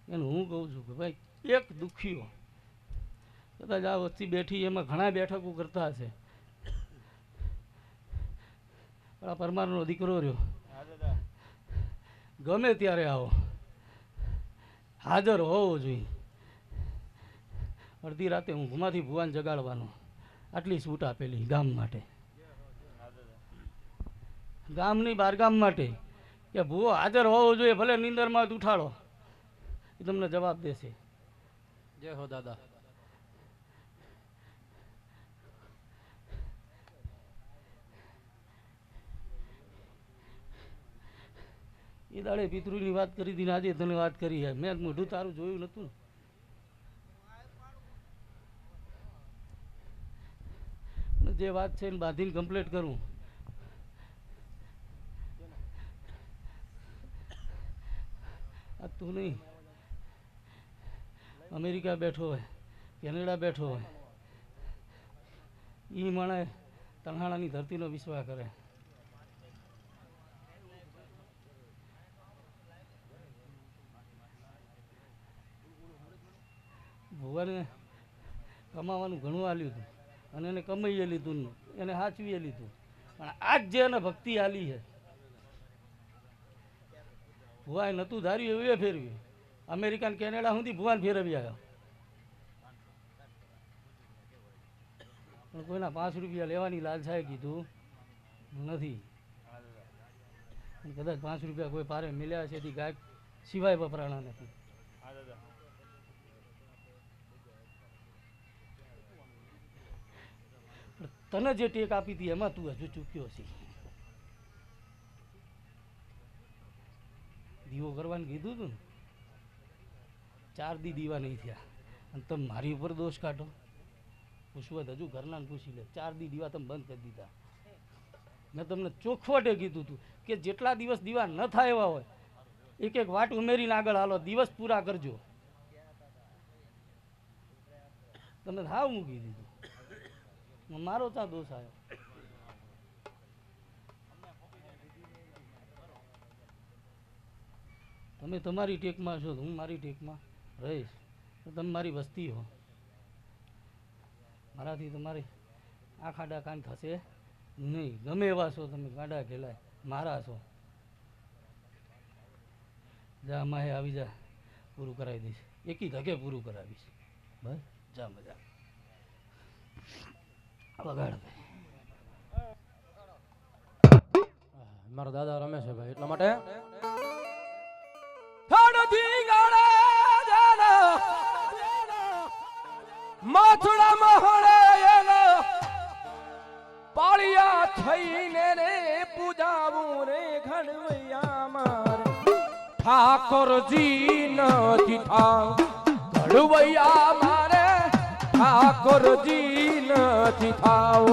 એને હું કહું છું કે ભાઈ એક દુખીઓ કદાચ આ વસ્તી બેઠી એમાં ઘણા બેઠકો કરતા હશે પણ આ પરમારનો દીકરો રહ્યો હા દાદા ગમે ત્યારે આવો હાજર હોવો જોઈએ અડધી રાતે હું ઘુમાથી ભુવાન જગાડવાનો આટલી છૂટ આપેલી ગામ માટે ગામની બારગામ માટે કે ભુવો હાજર હોવો જોઈએ ભલે નીંદરમાં જ ઉઠાડો એ તમને જવાબ દેશે જય હો દાદા એ દાડે પિતૃની વાત કરી હતી ને આજે તને વાત કરી છે મેં મોઢું તારું જોયું નતું ને જે વાત છે એને બાંધીને કમ્પ્લીટ કરું આ તું નહીં અમેરિકા બેઠો હોય કેનેડા બેઠો હોય એ માણે તલહાણાની ધરતીનો વિશ્વાસ કરે ભગવાને કમાવાનું ઘણું આલ્યું હતું અને એને કમાઈએ લીધું ને એને સાચવીએ લીધું પણ આજ જે એને ભક્તિ આલી છે ભુવાએ નહોતું ધાર્યું એવું એ ફેરવ્યું અમેરિકા કેનેડા સુધી ભુવાને ફેરવી આવ્યો પણ કોઈના 5 રૂપિયા લેવાની લાલસાએ કીધું નથી કદાચ 5 રૂપિયા કોઈ પારે મિલ્યા છે એથી ગાય સિવાય વપરાણા નથી હા દાદા તને જે ટેક આપી હતી એમાં તું હજુ ચૂક્યો છે દીવો કરવાનું કીધું હતું ને 4 દી દીવા નહીં થયા અને તમે મારી ઉપર દોષ કાઢો. પૂછવું હજુ ઘરનાને પૂછી લે. 4 દી દીવા તમે બંધ કરી દીધા. મેં તમને ચોખવટે કીધું હતું કે જેટલા દિવસ દીવા ન થાય એવા હોય એક એક વાટ ઉમેરીને આગળ હાલો, દિવસ પૂરા કરજો. તમે હાવ મૂકી દીધું. મારો ત્યાં દોષ આવ્યો. તમે તમારી ટેકમાં છો, હું મારી ટેકમાં રહીશ. તો તમે મારી વસ્તી હો. મારાથી તમારી આ ખાડા કાન થશે નહીં. ગમે એવા છો તમે, ગાડા ઘેલાય મારા છો. જા માહે આવી જા, પૂરું કરાવી દઈશ. એકી ધકે પૂરું કરાવીશ. બસ જા મજા વગાડ. મારા દાદા રમે છે ભાઈ, એટલા માટે માથડા મહળે એના પાળિયા થઈને રે પૂજાવું રે ઘડવૈયા મારે ઠાકોરજી નથી થાવ ઘડવૈયા મારે ઠાકોરજી નથી થાવ.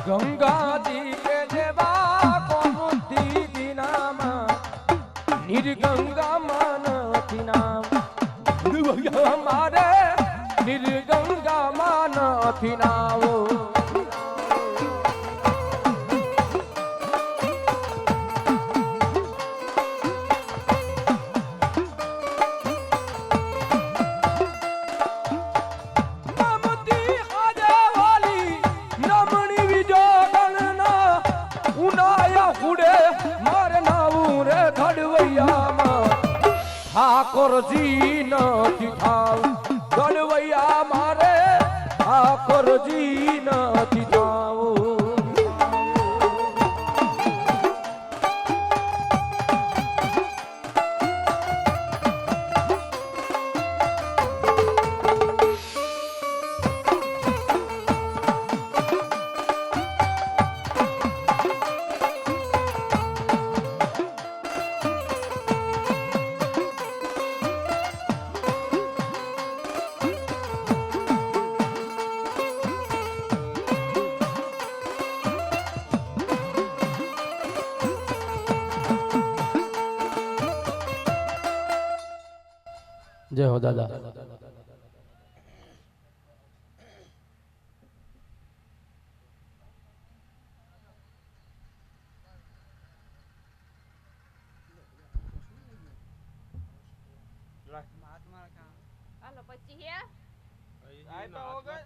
ગંગાજી કે જેવા કોમુદી દિનામાં નિર્ગંગામાં નથી નામ મારે નિર્ગંગામાં નથી નાવો. ઠાકોરજી નથી થાવ ગડવૈયા મારે ઠાકોરજી નથી થાવ. જય હો દાદા. હાલો પછી હે આપ્યા વગર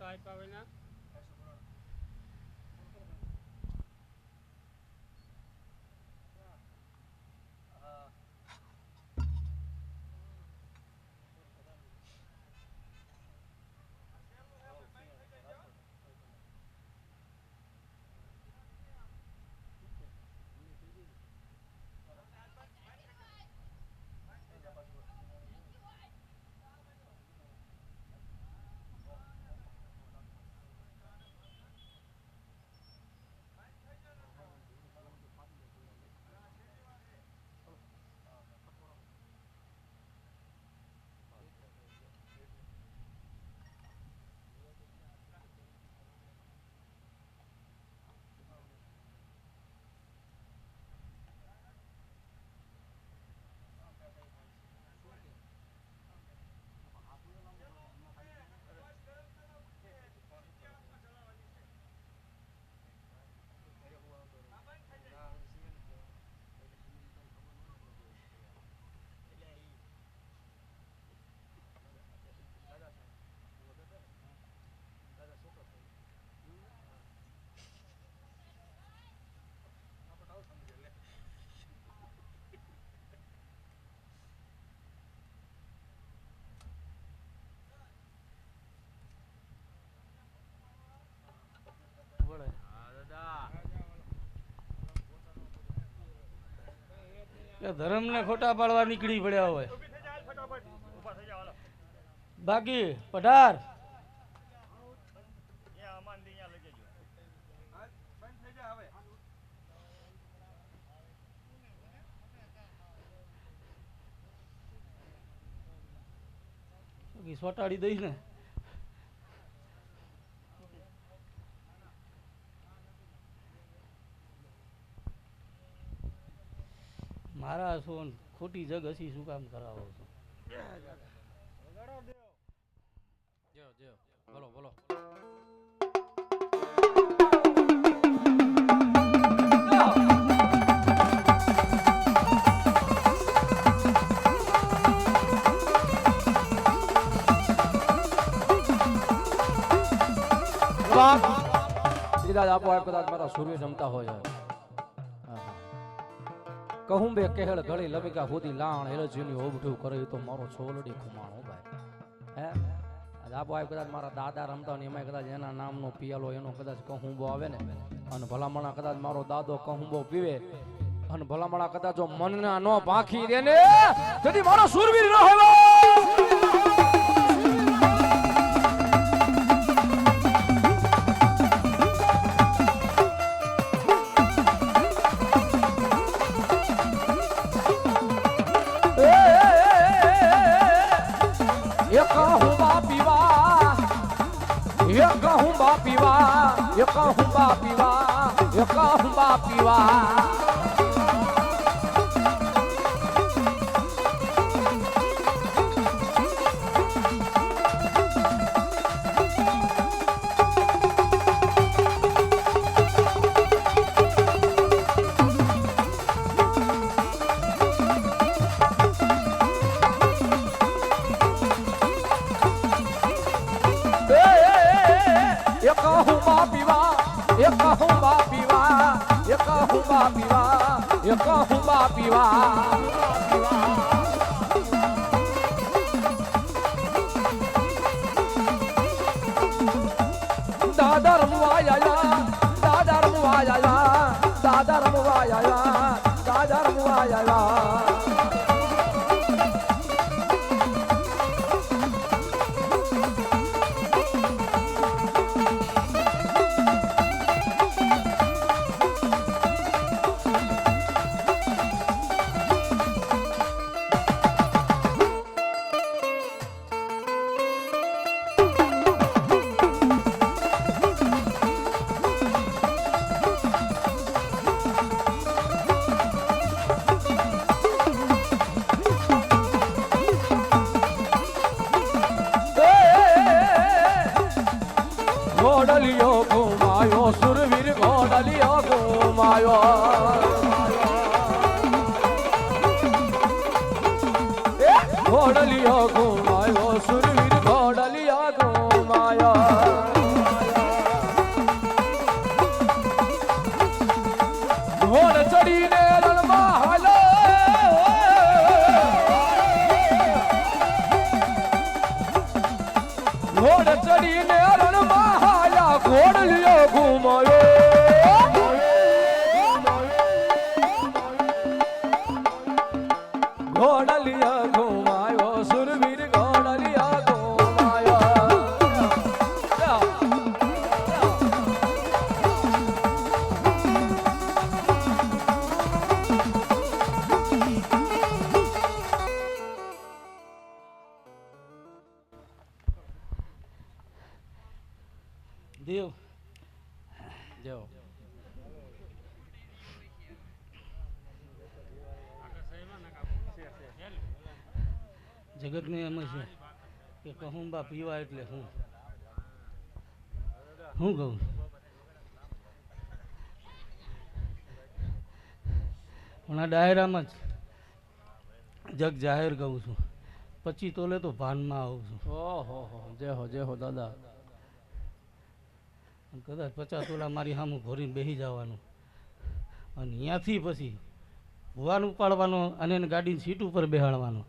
એટલે ધર્મને ખોટા પાડવા નીકળી પડ્યા હોય. બાકી પઢાર સોટાડી દઈશ ને. મારા છો ને ખોટી જગ હસી શું કામ કરાવો છો? બોલો બોલો. કદાચ આપો આપ કદાચ મારા સૂર્ય જમતા હોય. કહું બે કહેળ ઘડી લવિકા હોતી લાણ એલજીની ઓબઠું કરે તો મારો છોલડી ખુમાણો ભાઈ. હે આપો આપ કદાચ મારા દાદા રમતા ને એમાં કદાચ એના નામનો પિયાલો એનો કદાચ કહુંબો આવે ને અને ભલામણા કદાચ મારો દાદો કહુંબો પીવે અને ભલામણા કદાચ જો મનના નો ભાખી દે ને તેથી મારો સુરવીર ન હોય. ઘોડલિયો ઘુમાયો સુરવીર ઘોડલિયો ઘુમાયો ઘોડલિયો ઘુમાયો સુરવીર ઘોડલિયો ઘુમાયો ઘોડ ચડીને રણમાં હાલો ઘોડ ચડીને રણમાં ઘોડલિયો ઘુમાયો ઘોડલિયો ઘુમાયો સુરવીર ઘોડલિયો ઘુમાયો દેવ જો જગતને એમ છે કે કહુંબા પીવા એટલે હું કહું પણ આ ડાયરામાં જ જગ જાહેર કહું છું 25 તોલે તો ભાનમાં આવું છું. ઓહો જય હો દાદા. કદાચ 50 તોલા મારી સામું ભરીને બેસી જવાનું અને અહીંયાથી પછી ભુવાન ઉપાડવાનો અને એને ગાડીની સીટ ઉપર બેહાડવાનો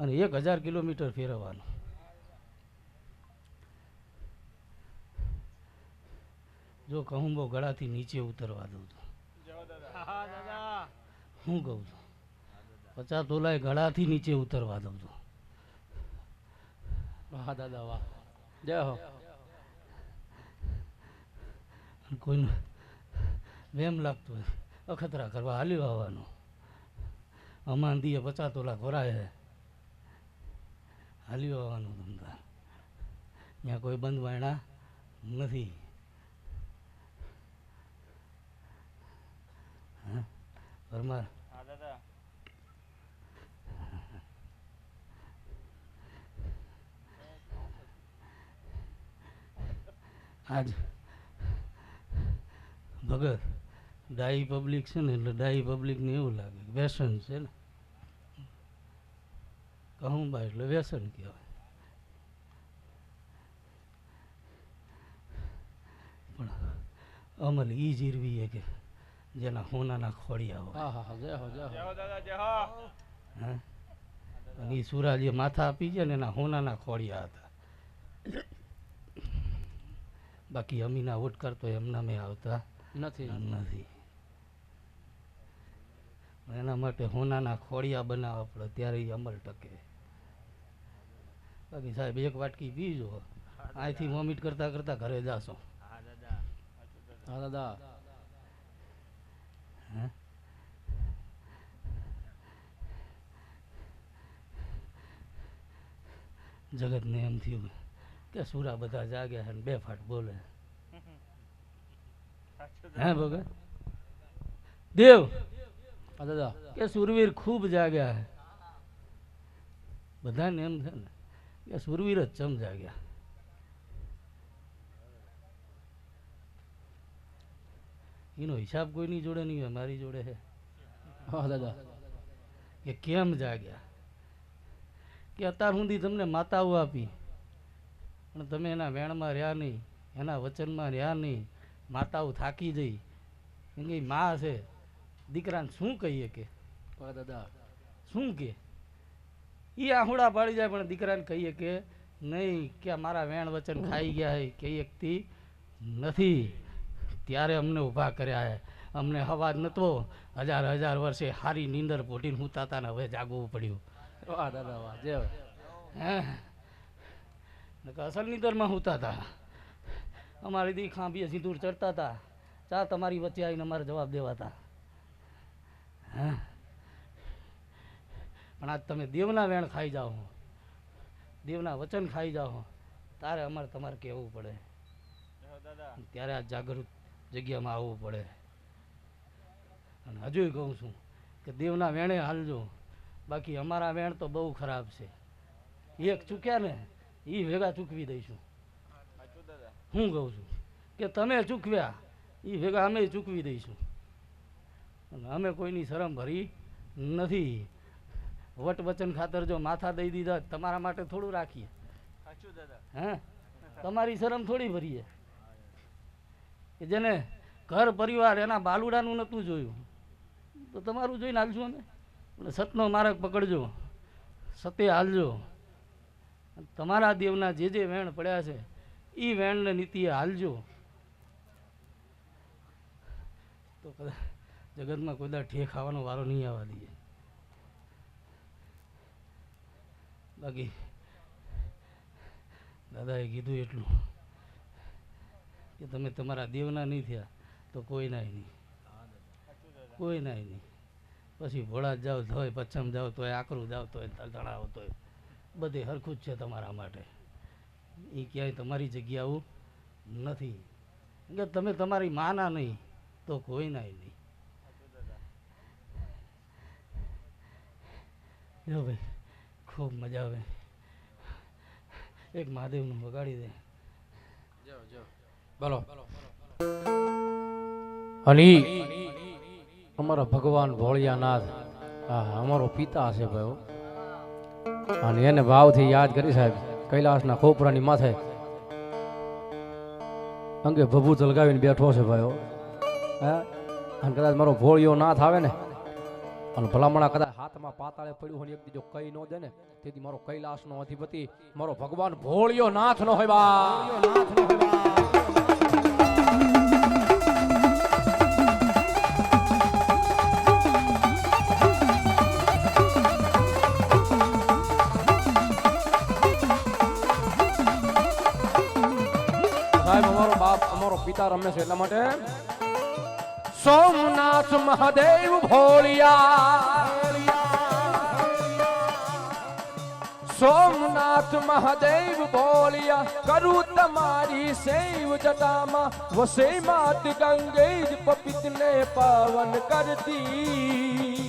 અને 1000 કિલોમીટર ફેરવવાનું. જો કહું બહુ ગળાથી નીચે ઉતરવા દઉં છું. હું કહું છું 50 તોલાય ગળાથી નીચે ઉતરવા દઉં છું. વાહ દાદા વાહ, જય હો. અને કોઈને વેમ લાગતું હોય અખતરા કરવા હાલ્યું આવવાનું. અમાન દીએ 50 તોલા ભરાય હાલ્યું આવવાનું ધંધા. ત્યાં કોઈ બંધ વાયણા નથી. હા પરમાર હા દાદા આજ ભગત ડાઈ પબ્લિક છે ને એટલે ડાઈ પબ્લિકને એવું લાગે કે વ્યસન છે ને. કહું બા એટલે વ્યસન કહેવાય. પણ અમલ ઈ જીરવી કે જેના હોનાના ખોડિયા હોય. હા હા હા, જય હો જય જય હો. હો દાદા જય હો. હા અને એ સુરા જે માથા આપી છે ને એના હોનાના ખોડિયા હતા. બાકી અમીના ઉટકર તો એમના મેં આવતા નથી. નથી. એના માટે હોનાના ખોડિયા બનાવવા પડે ત્યારે એ અમલ ટકે. બાકી સાહેબ એક વાટકી પીજો અહીંથી વોમિટ કરતા કરતા ઘરે જાશો. હા દાદા સાચું દાદા. હા દાદા. હે જગતને એમ થયું કે સુરા બધા જાગ્યા છે ને બે ફાટ બોલે. સાચું હે ભગત દેવ હા દાદા. કે સુરવીર ખૂબ જાગ્યા હે. બધાને એમ છે ને કે સુરવીર જ ચમ જાગ્યા. એનો હિસાબ કોઈની જોડે નહીં હોય, મારી જોડે છે. હા દાદા. કે કેમ જાગ્યા કે અત્યાર સુધી તમને માતાઓ આપી પણ તમે એના વેણમાં રહ્યા નહીં, એના વચનમાં રહ્યા નહીં. માતાઓ થાકી જઈ કેમ કે માં છે દીકરાને શું કહીએ કે હા દાદા. શું કે એ આહુડા પાડી જાય પણ દીકરાને કહીએ કે નહીં કે મારા વેણ વચન ખાઈ ગયા હે કે એકથી નથી. ત્યારે અમને ઊભા કર્યા હે. અમને હવા નતો 1000 વર્ષે હારી નીંદર પોટીને હુંતા ને હવે જાગવું પડ્યું. વાહ દાદા વાહ, જય હો. હે નકર અસલ નીંદરમાં હુંતા હતા. અમારી દી ખાંભીએ સિંદૂર ચડતા હતા. ચા તમારી વચ્ચે આવીને અમારે જવાબ દેવાતા. હા પણ આજ તમે દેવના વેણ ખાઈ જાઓ, દેવના વચન ખાઈ જાઓ તારે અમારે તમારે કહેવું પડે. જય હો દાદા. ત્યારે આ જાગૃત જગ્યામાં આવવું પડે. અને હજુય કહું છું કે દેવના વેણે હાલજો. બાકી અમારા વેણ તો બહુ ખરાબ છે. એક ચૂક્યા ને એ ભેગા ચૂકવી દઈશું. સાચું દાદા. હું કહું છું કે તમે ચૂકવ્યા એ ભેગા અમે ચૂકવી દઈશું. અને અમે કોઈની શરમ ભરી નથી. વટ વચન ખાતર જો માથા દઈ દીધા તમારા માટે થોડું રાખીએ. સાચું દાદા. હે તમારી શરમ થોડી ભરીએ. કે જેને ઘર પરિવાર એના બાલુડાનું નહોતું જોયું તો તમારું જોઈને હાલશું અમે. એટલે સતનો માર્ગ પકડજો, સતે હાલજો. તમારા દેવના જે જે વેણ પડ્યા છે એ વેણને નીતિએ હાલજો. તો કદાચ જગતમાં કોઈ દા ઠે ખાવાનો વારો નહીં આવવા દઈએ. બાકી દાદાએ કીધું એટલું કે તમે તમારા દેવના નહીં થયા તો કોઈ નાય નહીં, કોઈ નાય નહીં. પછી ભોળા જાઓ તોય, પચ્છમ જાઓ તોય, આકરું જાઓ તોય, તળાવ તોય, બધે હરખું જ છે તમારા માટે. એ ક્યાંય તમારી જગ્યાઓ નથી. કે તમે તમારી માના નહીં તો કોઈ નાય નહીં. જો ભાઈ ખૂબ મજા આવે. એક મહાદેવનું વગાડી દે. બોલો. અને અમારા ભગવાન ભોળિયાનાથ, હા અમારો પિતા છે ભાઈ. અને એને ભાવથી યાદ કરી સાહેબ. કૈલાસના ખોપરાની માથે અંગે ભભૂત લગાવીને બેઠો છે ભાઈ. હે અને કદાચ મારો ભોળિયો નાથ આવે ને અને ભલામણા કદાચ હાથમાં પાતાળે પડ્યું હોય એક દીજો કઈ ન દે ને તેથી મારો કૈલાસનો અધિપતિ મારો ભગવાન ભોળિયો નાથ નો હોય બા. સાહેબ અમારો બાપ અમારો પિતા રમે છે એટલા માટે સોમનાથ મહાદેવ ભોળિયા સોમનાથ મહાદેવ ભોળિયા કરું તમારી સેવ જટામાં વસે માત ગંગે જ પપિતને પાવન કરતી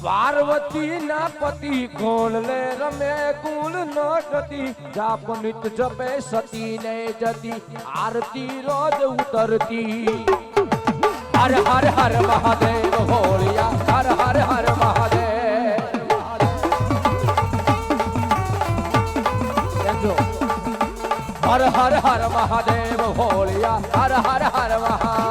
પાર્વતી ના પતિ ગોળ લે રમે કુલ ન ગતિ જાપનિત જપે સતી ને જતી આરતી રોજ ઉતરતી હર હર હર મહાદેવ હોળિયા હર હર હર મહાદેવ હર હર હર મહાદેવ હોળિયા હર હર હર મહાદેવ